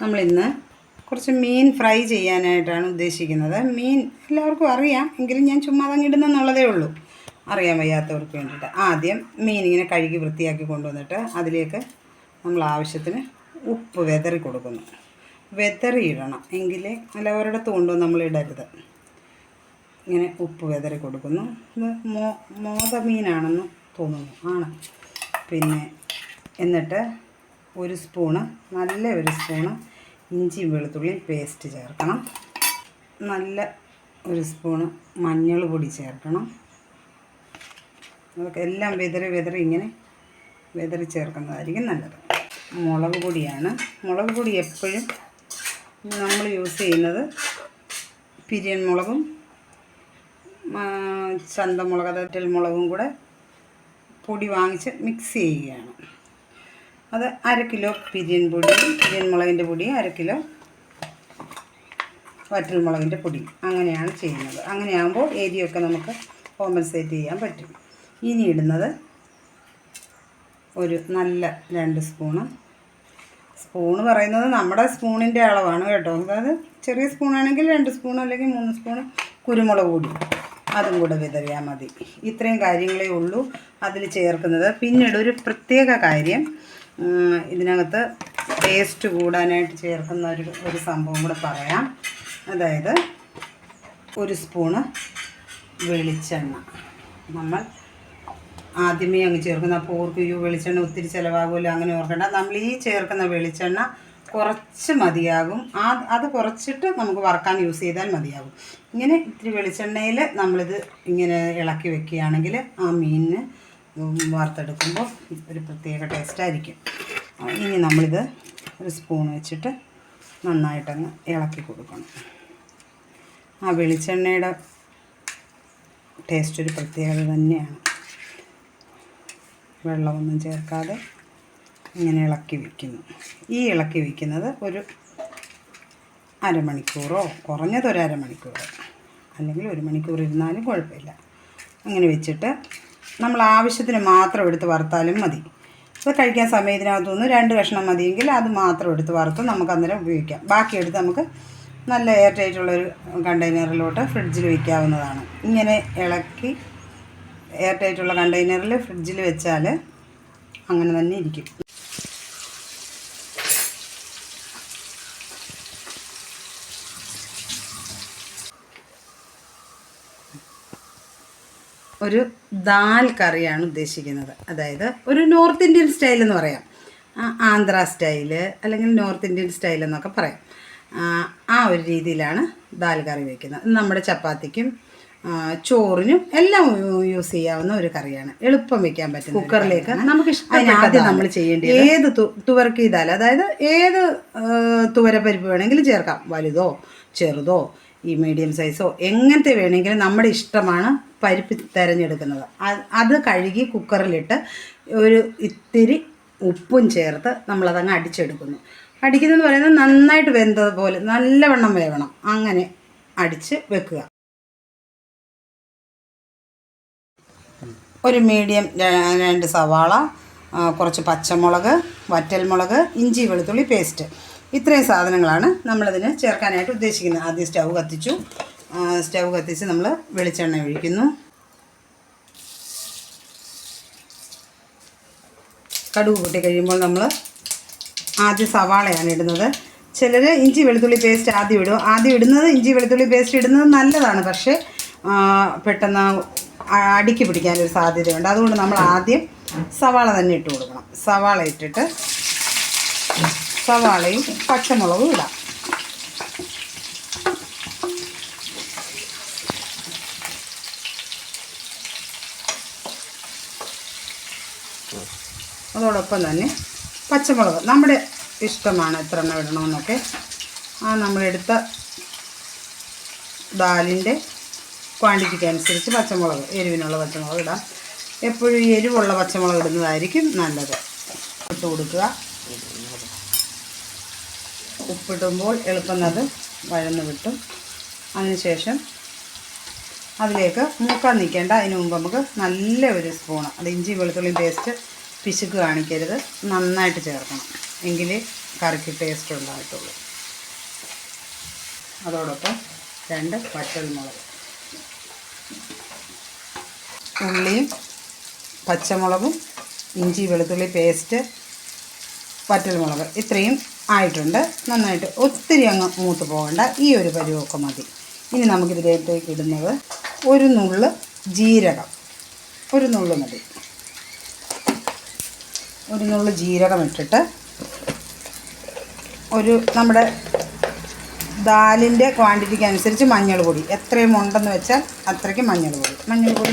നമ്മളിന്ന് കുറച്ച് മീൻ ഫ്രൈ ചെയ്യാനായിട്ടാണ് ഉദ്ദേശിക്കുന്നത്. മീൻ എല്ലാവർക്കും അറിയാം, എങ്കിലും ഞാൻ ചുമ്മാ ഇടുന്നെന്നുള്ളതേ ഉള്ളൂ, അറിയാൻ വയ്യാത്തവർക്ക് വേണ്ടിയിട്ട്. ആദ്യം മീൻ ഇങ്ങനെ കഴുകി വൃത്തിയാക്കി കൊണ്ടുവന്നിട്ട് അതിലേക്ക് നമ്മൾ ആവശ്യത്തിന് ഉപ്പ് വെതറി കൊടുക്കുന്നു. വെതറി ഇടണം, എങ്കിലേ അല്ല ഒരിടത്ത് കൊണ്ടുവന്ന് നമ്മൾ ഇടരുത്. ഇങ്ങനെ ഉപ്പ് വെതറി കൊടുക്കുന്നു. ഇത് മോത മീനാണെന്ന് തോന്നുന്നു, ആണ്. പിന്നെ എന്നിട്ട് ഒരു സ്പൂണ്, നല്ല ഒരു സ്പൂണ് ഇഞ്ചിയും വെളുത്തുള്ളിയും പേസ്റ്റ് ചേർക്കണം. നല്ല ഒരു സ്പൂണ് മഞ്ഞൾ പൊടി ചേർക്കണം. അതൊക്കെ എല്ലാം വെതറി ഇങ്ങനെ വെതറി ചേർക്കുന്നതായിരിക്കും നല്ലത്. മുളക് പൊടിയാണ്. മുളക് പൊടി എപ്പോഴും നമ്മൾ യൂസ് ചെയ്യുന്നത് പിരിയൻ മുളകും ചന്തമുളക്, വറ്റൽ മുളകും കൂടെ പൊടി വാങ്ങിച്ച് മിക്സ് ചെയ്യുകയാണ്. അത് 1/2 കിലോ പിരിയൻ മുളകിൻ്റെ പൊടി, 1/2 കിലോ വറ്റൽ മുളകിൻ്റെ പൊടി, അങ്ങനെയാണ് ചെയ്യുന്നത്. അങ്ങനെയാകുമ്പോൾ ഏരിയൊക്കെ നമുക്ക് കോമ്പൻസേറ്റ് ചെയ്യാൻ പറ്റും. ഇനി ഇടുന്നത് ഒരു നല്ല 2 സ്പൂണ്. സ്പൂണ് പറയുന്നത് നമ്മുടെ സ്പൂണിൻ്റെ അളവാണ് കേട്ടോ. അതായത് ചെറിയ സ്പൂണാണെങ്കിൽ 2 സ്പൂൺ അല്ലെങ്കിൽ 3 സ്പൂൺ കുരുമുളക് പൊടി, അതും കൂടെ വിതറിയാൽ മതി. ഇത്രയും കാര്യങ്ങളേ ഉള്ളൂ അതിൽ ചേർക്കുന്നത്. പിന്നീട് ഒരു പ്രത്യേക കാര്യം, ഇതിനകത്ത് ടേസ്റ്റ് കൂടാനായിട്ട് ചേർക്കുന്ന ഒരു സംഭവം കൂടെ പറയാം. അതായത് 1 സ്പൂണ് വെളിച്ചെണ്ണ നമ്മൾ ആദ്യമേ അങ്ങ് ചേർക്കുന്ന. അപ്പോൾ ഓർക്കും വെളിച്ചെണ്ണ ഒത്തിരി ചിലവാകുമല്ലോ, അങ്ങനെ ഓർക്കേണ്ട. നമ്മൾ ഈ ചേർക്കുന്ന വെളിച്ചെണ്ണ കുറച്ച് മതിയാകും. അത് കുറച്ചിട്ട് നമുക്ക് വറക്കാൻ യൂസ് ചെയ്താൽ മതിയാകും. ഇങ്ങനെ ഇത്തിരി വെളിച്ചെണ്ണയിൽ നമ്മളിത് ഇങ്ങനെ ഇളക്കി വെക്കുകയാണെങ്കിൽ ആ മീനിന് വറുത്തെടുക്കുമ്പോൾ ഒരു പ്രത്യേക ടേസ്റ്റായിരിക്കും. ഇനി നമ്മളിത് ഒരു സ്പൂൺ വെച്ചിട്ട് നന്നായിട്ടങ്ങ് ഇളക്കി കൊടുക്കണം. ആ വെളിച്ചെണ്ണയുടെ ടേസ്റ്റ് ഒരു പ്രത്യേകത തന്നെയാണ്. വെള്ളമൊന്നും ചേർക്കാതെ ഇങ്ങനെ ഇളക്കി വയ്ക്കുന്നു. ഈ ഇളക്കി വയ്ക്കുന്നത് ഒരു അരമണിക്കൂറോ, കുറഞ്ഞത് ഒരു അരമണിക്കൂറോ, അല്ലെങ്കിൽ 1 മണിക്കൂർ ഇരുന്നാലും കുഴപ്പമില്ല. അങ്ങനെ വെച്ചിട്ട് നമ്മൾ ആവശ്യത്തിന് മാത്രം എടുത്ത് വറുത്താലും മതി. അത് കഴിക്കാൻ സമയത്തിനകത്തുനിന്ന് 2 കഷ്ണം മതിയെങ്കിൽ അത് മാത്രം എടുത്ത് വറുത്ത് നമുക്ക് അന്നേരം ഉപയോഗിക്കാം. ബാക്കിയെടുത്ത് നമുക്ക് നല്ല എയർ ടൈറ്റുള്ളൊരു കണ്ടെയ്നറിലോട്ട് ഫ്രിഡ്ജിൽ വയ്ക്കാവുന്നതാണ്. ഇങ്ങനെ ഇളക്കി എയർ ടൈറ്റുള്ള കണ്ടെയ്നറിൽ ഫ്രിഡ്ജിൽ വെച്ചാൽ അങ്ങനെ തന്നെ ഇരിക്കും. ഒരു ദാൽ കറിയാണ് ഉദ്ദേശിക്കുന്നത്. അതായത് ഒരു നോർത്ത് ഇന്ത്യൻ സ്റ്റൈൽ എന്ന് പറയാം, ആന്ധ്ര സ്റ്റൈല് അല്ലെങ്കിൽ നോർത്ത് ഇന്ത്യൻ സ്റ്റൈൽ എന്നൊക്കെ പറയാം. ആ ഒരു രീതിയിലാണ് ദാൽ കറി വയ്ക്കുന്നത്. നമ്മുടെ ചപ്പാത്തിക്കും ചോറിനും എല്ലാം യൂസ് ചെയ്യാവുന്ന ഒരു കറിയാണ്. എളുപ്പം വെക്കാൻ പറ്റും. കുക്കറിലേക്ക് നമുക്ക് ആദ്യം നമ്മൾ ചെയ്യേണ്ടത് ഏത് തുവരക്ക് ദാൽ, അതായത് ഏത് തുവരപ്പരിപ്പ് വേണമെങ്കിലും ചേർക്കാം. വലുതോ ചെറുതോ ഈ മീഡിയം സൈസോ എങ്ങനത്തെ വേണമെങ്കിലും നമ്മുടെ ഇഷ്ടമാണ് പരിപ്പ് തിരഞ്ഞെടുക്കുന്നത്. അത് കഴുകി കുക്കറിലിട്ട് ഒരു ഇത്തിരി ഉപ്പും ചേർത്ത് നമ്മളതങ്ങ് അടിച്ചെടുക്കുന്നു. അടിക്കുന്നതെന്ന് പറയുന്നത് നന്നായിട്ട് വെന്തതുപോലെ നല്ലവണ്ണം വേവണം, അങ്ങനെ അടിച്ച് വെക്കുക. ഒരു മീഡിയം 2 സവാള, കുറച്ച് പച്ചമുളക്, വറ്റൽമുളക്, ഇഞ്ചി വെളുത്തുള്ളി പേസ്റ്റ്, ഇത്രയും സാധനങ്ങളാണ് നമ്മളിതിന് ചേർക്കാനായിട്ട് ഉദ്ദേശിക്കുന്നത്. ആദ്യം സ്റ്റൗ കത്തിച്ച് നമ്മൾ വെളിച്ചെണ്ണ ഒഴിക്കുന്നു. കടുക് പൊട്ടി കഴിയുമ്പോൾ നമ്മൾ ആദ്യം സവാളയാണ് ഇടുന്നത്. ചിലർ ഇഞ്ചി വെളുത്തുള്ളി പേസ്റ്റ് ആദ്യം ഇടും. ആദ്യം ഇടുന്നത് ഇഞ്ചി വെളുത്തുള്ളി പേസ്റ്റ് ഇടുന്നത് നല്ലതാണ്, പക്ഷേ പെട്ടെന്ന് അടിക്ക് പിടിക്കാനൊരു സാധ്യതയുണ്ട്. അതുകൊണ്ട് നമ്മൾ ആദ്യം സവാള തന്നെ ഇട്ട് കൊടുക്കണം. സവാള ഇട്ടിട്ട് സവാളയും പച്ചമുളകും ഇടാം. അതോടൊപ്പം തന്നെ പച്ചമുളക് നമ്മുടെ ഇഷ്ടമാണ് എത്ര എണ്ണം ഇടണമെന്നൊക്കെ. നമ്മളെടുത്ത ദാലിൻ്റെ ക്വാണ്ടിറ്റിക്ക് അനുസരിച്ച് പച്ചമുളക്, എരിവിനുള്ള പച്ചമുളക് ഇടാം. എപ്പോഴും എരിവുള്ള പച്ചമുളക് ഇടുന്നതായിരിക്കും നല്ലത്. ഇട്ട് കൊടുക്കുക. ഉപ്പിടുമ്പോൾ എളുപ്പം അത് വഴന്ന് കിട്ടും. അതിനുശേഷം അതിലേക്ക് മൂക്കാൻ നിൽക്കേണ്ട. അതിന് മുമ്പ് നമുക്ക് നല്ല ഒരു സ്പൂണ്, അത് ഇഞ്ചി വെളുത്തുള്ളി പേസ്റ്റ് പിശുക്ക് കാണിക്കരുത്, നന്നായിട്ട് ചേർക്കണം. എങ്കിലേ കറിക്ക് ടേസ്റ്റ് ഉണ്ടാകത്തുള്ളൂ. അതോടൊപ്പം 2 വറ്റൽമുളക്, ഉള്ളിയും പച്ചമുളകും ഇഞ്ചി വെളുത്തുള്ളി പേസ്റ്റ്, വറ്റൽമുളക് ഇത്രയും ആയിട്ടുണ്ട്. നന്നായിട്ട് ഒത്തിരി അങ്ങ് മൂത്ത് പോകണ്ട, ഈ ഒരു പരുവമൊക്കെ മതി. ഇനി നമുക്കിതിലേക്ക് ഇടുന്നത് ഒരു നുള്ള് ജീരകം, ഒരു നുള്ള് മതി. ഒരു നുള്ള് ജീരകം ഇട്ടിട്ട് നമ്മുടെ ദാലിൻ്റെ ക്വാണ്ടിറ്റിക്ക് അനുസരിച്ച് മഞ്ഞൾ പൊടി എത്രയും ഉണ്ടെന്ന് വെച്ചാൽ അത്രയ്ക്ക് മഞ്ഞൾ പൊടി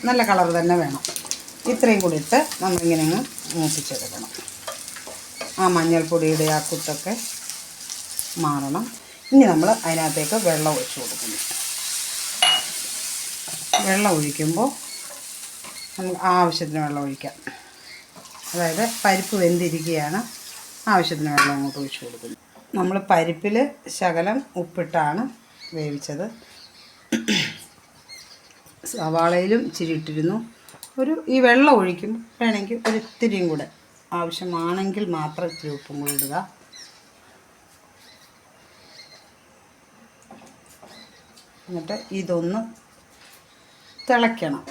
നല്ല കളർ തന്നെ വേണം. ഇത്രയും കൂടി ഇട്ട് നമ്മളിങ്ങനെ അങ്ങ് മൂപ്പിച്ചെടുക്കണം. ആ മഞ്ഞൾപ്പൊടിയുടെ ആ കുത്തൊക്കെ മാറണം. ഇനി നമ്മൾ അതിനകത്തേക്ക് വെള്ളം ഒഴിച്ച് കൊടുക്കുന്നു. വെള്ളം ഒഴിക്കുമ്പോൾ നമുക്ക് ആവശ്യത്തിന് വെള്ളം ഒഴിക്കാം. അതായത് പരിപ്പ് വെന്തിരിക്കുകയാണ്, ആവശ്യത്തിന് വെള്ളം അങ്ങോട്ട് ഒഴിച്ച് കൊടുക്കുന്നു. നമ്മൾ പരിപ്പിൽ ശകലം ഉപ്പിട്ടാണ് വേവിച്ചത്. സവാളയിലും ഇച്ചിരി ഇട്ടിരുന്നു. ഈ വെള്ളം ഒഴിക്കും വേണമെങ്കിൽ ഒരു ഇത്തിരിയും കൂടെ ആവശ്യമാണെങ്കിൽ മാത്രം ഇത്തിരി ഉപ്പും കൂടി ഇടുക. എന്നിട്ട് ഇതൊന്ന് തിളയ്ക്കണം.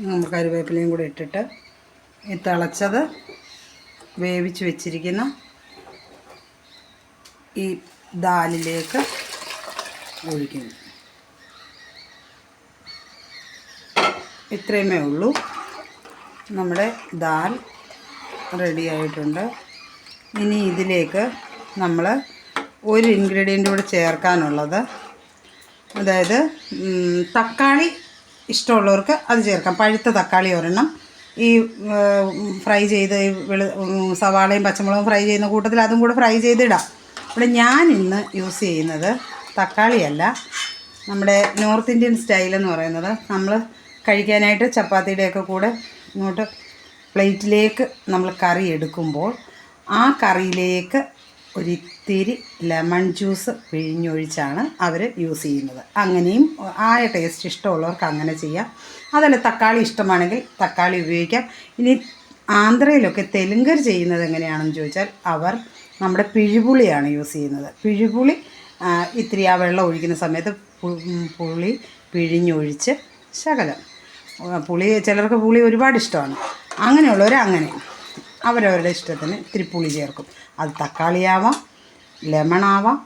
നമ്മൾ കറിവേപ്പിലയും കൂടെ ഇട്ടിട്ട് ഈ തിളച്ചത് വേവിച്ച് വെച്ചിരിക്കുന്ന ഈ ദാലിലേക്ക് ഒഴിക്കുന്നു. ഇത്രയുമേ ഉള്ളൂ. നമ്മുടെ ദാൽ റെഡി ആയിട്ടുണ്ട്. ഇനി ഇതിലേക്ക് നമ്മൾ ഒരു ഇൻഗ്രീഡിയൻ്റ് കൂടെ ചേർക്കാനുള്ളത്, അതായത് തക്കാളി ഇഷ്ടമുള്ളവർക്ക് അത് ചേർക്കാം. പഴുത്ത തക്കാളി ഒരെണ്ണം, ഈ ഫ്രൈ ചെയ്ത് സവാളയും പച്ചമുളകും ഫ്രൈ ചെയ്യുന്ന കൂട്ടത്തിൽ അതും കൂടെ ഫ്രൈ ചെയ്തിടാം. ഇവിടെ ഞാൻ ഇന്ന് യൂസ് ചെയ്യുന്നത് തക്കാളിയല്ല, നമ്മുടെ നോർത്ത് ഇന്ത്യൻ സ്റ്റൈലെന്ന് പറയുന്നത് നമ്മൾ കഴിക്കാനായിട്ട് ചപ്പാത്തിയുടെയൊക്കെ കൂടെ ഇങ്ങോട്ട് പ്ലേറ്റിലേക്ക് നമ്മൾ കറി എടുക്കുമ്പോൾ ആ കറിയിലേക്ക് ഒരിത്തിരി ലെമൺ ജ്യൂസ് പിഴിഞ്ഞൊഴിച്ചാണ് അവർ യൂസ് ചെയ്യുന്നത്. അങ്ങനെയും ആ ടേസ്റ്റ് ഇഷ്ടമുള്ളവർക്ക് അങ്ങനെ ചെയ്യാം. അതല്ല തക്കാളി ഇഷ്ടമാണെങ്കിൽ തക്കാളി ഉപയോഗിക്കാം. ഇനി ആന്ധ്രയിലൊക്കെ തെലുങ്കർ ചെയ്യുന്നത് എങ്ങനെയാണെന്ന് ചോദിച്ചാൽ അവർ നമ്മുടെ പിഴുപുളിയാണ് യൂസ് ചെയ്യുന്നത്. പിഴുപുളി ഇത്തിരി ആ വെള്ളം ഒഴിക്കുന്ന സമയത്ത് പുളി പിഴിഞ്ഞൊഴിച്ച് ശകലം ചിലർക്ക് പുളി ഒരുപാട് ഇഷ്ടമാണ്. അങ്ങനെയുള്ളവർ അങ്ങനെ അവരവരുടെ ഇഷ്ടത്തിന് ഇത്തിരി പുളി ചേർക്കും. അത് തക്കാളിയാവാം, ലെമണാവാം,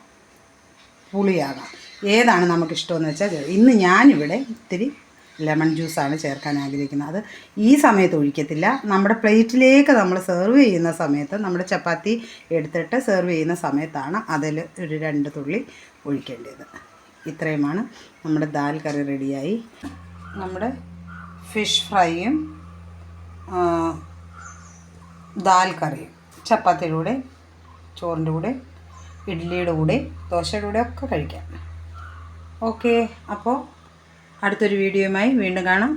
പുളിയാകാം, ഏതാണ് നമുക്കിഷ്ടമെന്ന് വെച്ചാൽ. ഇന്ന് ഞാനിവിടെ ഇത്തിരി ലെമൺ ജ്യൂസാണ് ചേർക്കാൻ ആഗ്രഹിക്കുന്നത്. അത് ഈ സമയത്ത് ഒഴിക്കത്തില്ല, നമ്മുടെ പ്ലേറ്റിലേക്ക് നമ്മൾ സെർവ് ചെയ്യുന്ന സമയത്ത്, നമ്മുടെ ചപ്പാത്തി എടുത്തിട്ട് സെർവ് ചെയ്യുന്ന സമയത്താണ് അതിൽ ഒരു 2 തുള്ളി ഒഴിക്കേണ്ടത്. ഇത്രയുമാണ് നമ്മുടെ ദാൽ കറി റെഡിയായി. നമ്മുടെ ഫിഷ് ഫ്രൈയും ദാൽ കറിയും ചപ്പാത്തിയുടെ കൂടെ, ചോറിൻ്റെ കൂടെ, ഇഡ്ഡലിയുടെ കൂടെ, ദോശയുടെ കൂടെ ഒക്കെ കഴിക്കാം. ഓക്കെ, അപ്പോൾ അടുത്തൊരു വീഡിയോയുമായി വീണ്ടും കാണാം.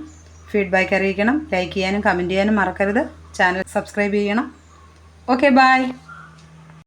ഫീഡ്ബാക്ക് അറിയിക്കണം, ലൈക്ക് ചെയ്യാനും കമൻറ്റ് ചെയ്യാനും മറക്കരുത്. ചാനൽ സബ്സ്ക്രൈബ് ചെയ്യണം. Okay, by.